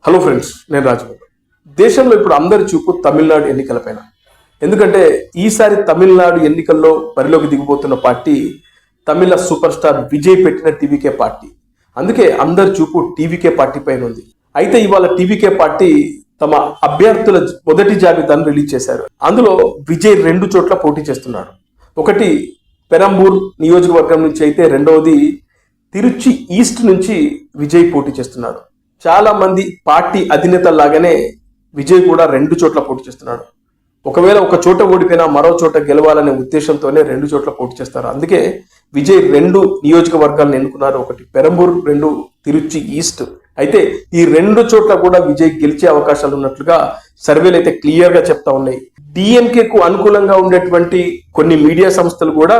Hello friends, నేను రాజబాబు. దేశంలో ఇప్పుడు అందరి చూపు తమిళనాడు ఎన్నికలపైన. ఎందుకంటే ఈసారి తమిళనాడు ఎన్నికల్లో బరిలోకి దిగిపోతున్న పార్టీ తమిళ సూపర్ స్టార్ విజయ్ పెట్టిన టీవీకే పార్టీ. అందుకే అందరి చూపు టీవీకే పార్టీ పైన ఉంది. అయితే ఇవాళ టీవీకే పార్టీ తమ అభ్యర్థుల మొదటి జాబితాను రిలీజ్ చేశారు. అందులో విజయ్ 2 చోట్ల పోటీ చేస్తున్నాడు. ఒకటి పెరంబూర్ నియోజకవర్గం నుంచి అయితే రెండవది తిరుచి ఈస్ట్ నుంచి విజయ్ పోటీ చేస్తున్నాడు. చాలా మంది పార్టీ అధినేత లాగానే విజయ్ కూడా 2 చోట్ల పోటీ చేస్తున్నాడు. ఒకవేళ ఒక చోట ఓడిపోయినా మరో చోట గెలవాలనే ఉద్దేశంతోనే 2 చోట్ల పోటీ చేస్తారు. అందుకే విజయ్ 2 నియోజకవర్గాలను ఎన్నుకున్నారు. ఒకటి పెరంబూర్, 2 తిరుచి ఈస్ట్. అయితే ఈ 2 చోట్ల కూడా విజయ్ గెలిచే అవకాశాలు ఉన్నట్లుగా సర్వేలు అయితే క్లియర్ గా చెప్తా ఉన్నాయి. డిఎంకేకు అనుకూలంగా ఉండేటువంటి కొన్ని మీడియా సంస్థలు కూడా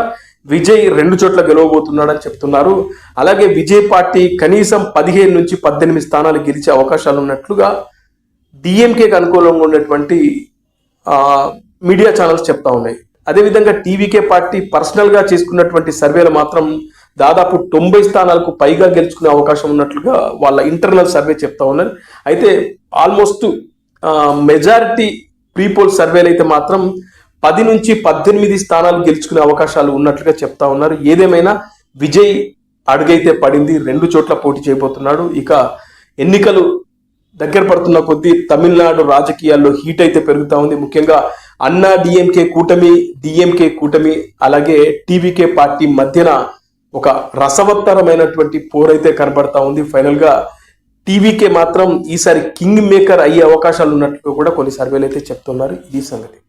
విజయ్ 2 చోట్ల గెలవబోతున్నాడని చెప్తున్నారు. అలాగే విజయ్ పార్టీ కనీసం 15 నుంచి 18 స్థానాలు గెలిచే అవకాశాలు ఉన్నట్లుగా డిఎంకేకి అనుకూలంగా ఉన్నటువంటి మీడియా ఛానల్స్ చెప్తా ఉన్నాయి. అదేవిధంగా టీవీకే పార్టీ పర్సనల్ గా చేసుకున్నటువంటి సర్వేలు మాత్రం దాదాపు 90 స్థానాలకు పైగా గెలుచుకునే అవకాశం ఉన్నట్లుగా వాళ్ళ ఇంటర్నల్ సర్వే చెప్తా ఉన్నారు. అయితే ఆల్మోస్ట్ మెజారిటీ ప్రీపోల్ సర్వేలు అయితే మాత్రం 10 నుంచి 18 స్థానాలు గెలుచుకునే అవకాశాలు ఉన్నట్లుగా చెప్తా ఉన్నారు. ఏదేమైనా విజయ్ అడుగైతే పడింది, 2 చోట్ల పోటీ చేయబోతున్నాడు. ఇక ఎన్నికలు దగ్గర పడుతున్న కొద్దీ తమిళనాడు రాజకీయాల్లో హీట్ అయితే పెరుగుతూ ఉంది. ముఖ్యంగా అన్నా డిఎంకే కూటమి, డిఎంకే కూటమి, అలాగే టీవీకే పార్టీ మధ్యన ఒక రసవత్తరమైనటువంటి పోరైతే కనబడతా ఉంది. ఫైనల్ గా టీవీకే మాత్రం ఈసారి కింగ్ మేకర్ అయ్యే అవకాశాలు ఉన్నట్లు కూడా కొన్ని సర్వేలు అయితే చెప్తున్నారు. ఇది సంగతి.